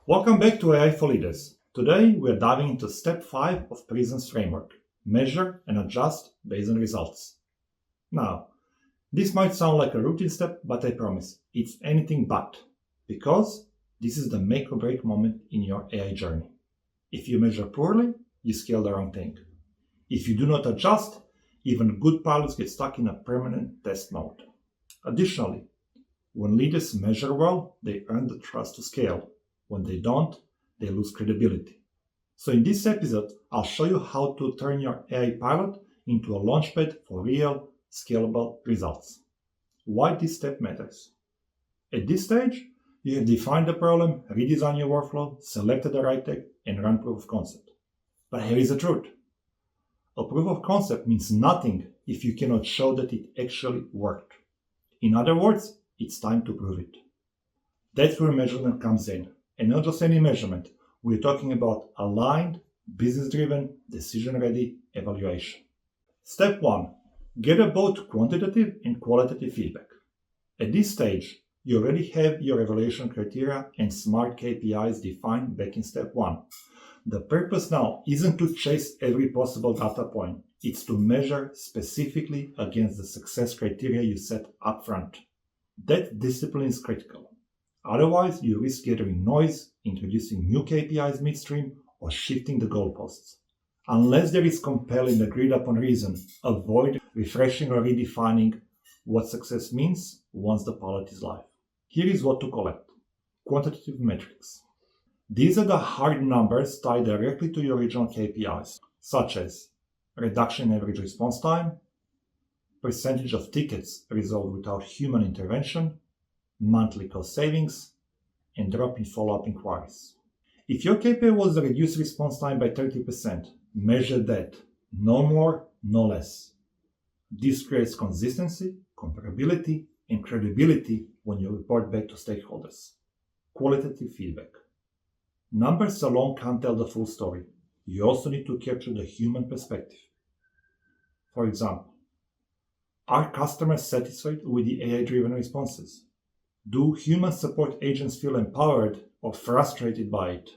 Welcome back to AI for Leaders. Today we are diving into step 5 of PRISMS framework, measure and adjust based on results. Now, this might sound like a routine step, but I promise it's anything but, because this is the make or break moment in your AI journey. If you measure poorly, you scale the wrong thing. If you do not adjust, even good pilots get stuck in a permanent test mode. Additionally, when leaders measure well, they earn the trust to scale. When they don't, they lose credibility. So in this episode, I'll show you how to turn your AI pilot into a launchpad for real, scalable results. Why this step matters. At this stage, you have defined the problem, redesigned your workflow, selected the right tech, and run proof of concept. But here is the truth. A proof of concept means nothing if you cannot show that it actually worked. In other words, it's time to prove it. That's where measurement comes in. And not just any measurement. We're talking about aligned, business-driven, decision-ready evaluation. Step 1. Gather both quantitative and qualitative feedback. At this stage, you already have your evaluation criteria and SMART KPIs defined back in step 1. The purpose now isn't to chase every possible data point. It's to measure specifically against the success criteria you set up front. That discipline is critical. Otherwise, you risk gathering noise, introducing new KPIs midstream, or shifting the goalposts. Unless there is compelling agreed-upon reason, avoid refreshing or redefining what success means once the pilot is live. Here is what to collect. Quantitative metrics. These are the hard numbers tied directly to your original KPIs, such as reduction in average response time, percentage of tickets resolved without human intervention, monthly cost savings, and drop in follow-up inquiries. If your KPI was to reduce response time by 30%, measure that. No more, no less. This creates consistency, comparability, and credibility when you report back to stakeholders. Qualitative feedback. Numbers alone can't tell the full story. You also need to capture the human perspective. For example, are customers satisfied with the AI-driven responses? Do human support agents feel empowered or frustrated by it?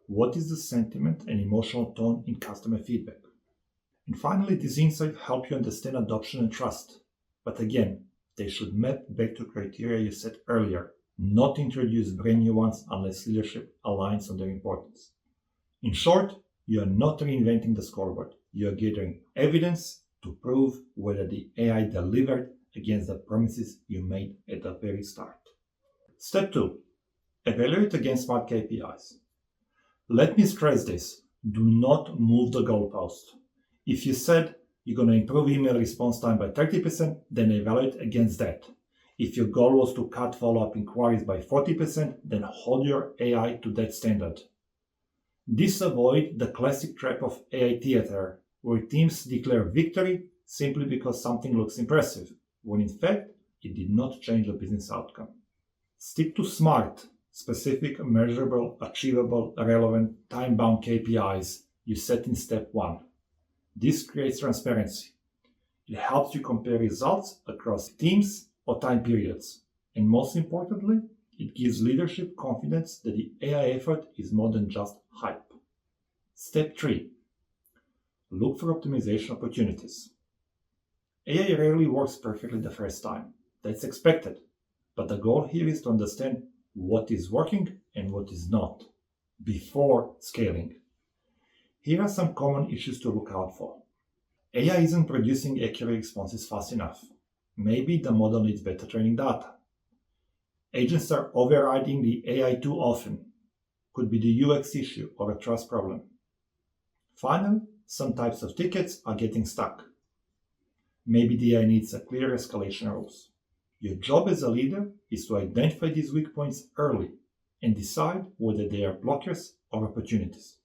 What is the sentiment and emotional tone in customer feedback? And finally, these insights help you understand adoption and trust. But again, they should map back to criteria you set earlier, not introduce brand new ones unless leadership aligns on their importance. In short, you are not reinventing the scoreboard. You are gathering evidence to prove whether the AI delivered against the promises you made at the very start. Step 2. Evaluate against SMART KPIs. Let me stress this. Do not move the goalpost. If you said you're going to improve email response time by 30%, then evaluate against that. If your goal was to cut follow-up inquiries by 40%, then hold your AI to that standard. This avoids the classic trap of AI theater, where teams declare victory simply because something looks impressive, when in fact it did not change the business outcome. Stick to SMART, specific, measurable, achievable, relevant, time-bound KPIs you set in step 1. This creates transparency. It helps you compare results across teams or time periods. And most importantly, it gives leadership confidence that the AI effort is more than just hype. Step 3. Look for optimization opportunities. AI rarely works perfectly the first time. That's expected. But the goal here is to understand what is working and what is not before scaling. Here are some common issues to look out for. AI isn't producing accurate responses fast enough. Maybe the model needs better training data. Agents are overriding the AI too often. Could be the UX issue or a trust problem. Finally, some types of tickets are getting stuck. Maybe the AI needs a clear escalation rules. Your job as a leader is to identify these weak points early and decide whether they are blockers or opportunities.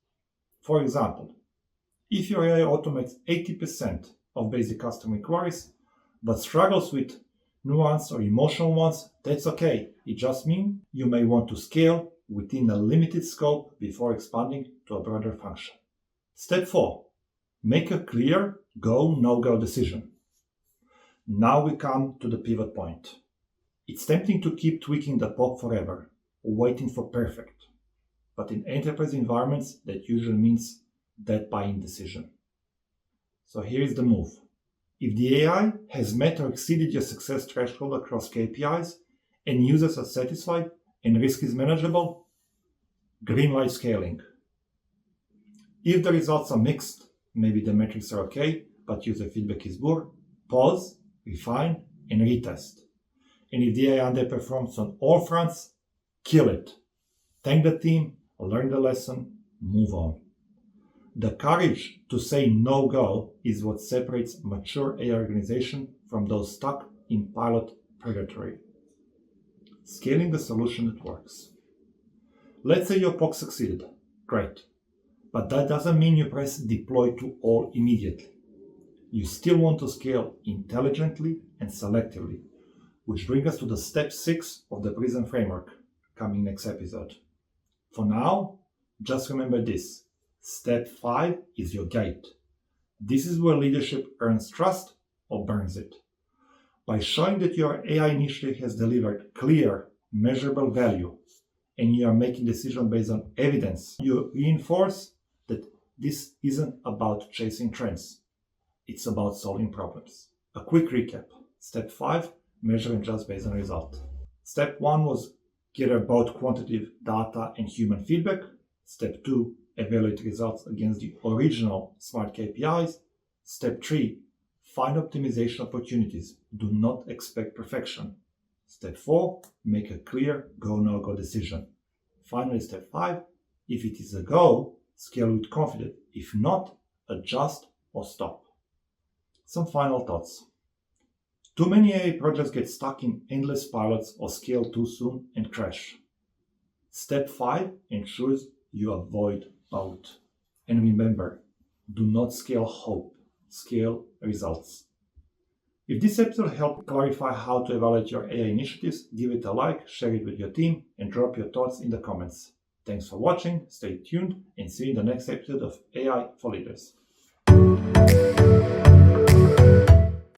For example, if your AI automates 80% of basic customer inquiries, but struggles with nuanced or emotional ones, that's okay. It just means you may want to scale within a limited scope before expanding to a broader function. Step 4. Make a clear go, no-go decision. Now we come to the pivot point. It's tempting to keep tweaking the POC forever, waiting for perfect. but in enterprise environments, that usually means that buy-in decision. So here is the move. If the AI has met or exceeded your success threshold across KPIs and users are satisfied and risk is manageable, green light scaling. If the results are mixed, maybe the metrics are okay, but user feedback is poor, pause, refine, and retest. And if the AI underperforms on all fronts, kill it. Thank the team, learn the lesson, move on. The courage to say no-go is what separates mature AI organizations from those stuck in pilot purgatory. Scaling the solution that works. Let's say your POC succeeded. Great. But that doesn't mean you press deploy to all immediately. You still want to scale intelligently and selectively, which brings us to the step 6 of the PRISM framework, coming next episode. For now, just remember this. Step 5 is your gate. This is where leadership earns trust or burns it. By showing that your AI initiative has delivered clear, measurable value, and you are making decisions based on evidence, you reinforce that this isn't about chasing trends. It's about solving problems. A quick recap. Step 5, measure and adjust based on result. Step 1 was gather both quantitative data and human feedback. Step 2, evaluate results against the original SMART KPIs. Step 3, find optimization opportunities. Do not expect perfection. Step 4, make a clear go-no-go decision. Finally, step 5, if it is a go, scale with confidence. If not, adjust or stop. Some final thoughts. Too many AI projects get stuck in endless pilots or scale too soon and crash. Step 5 ensures you avoid both. And remember, do not scale hope, scale results. If this episode helped clarify how to evaluate your AI initiatives, give it a like, share it with your team, and drop your thoughts in the comments. Thanks for watching, stay tuned, and see you in the next episode of AI for Leaders.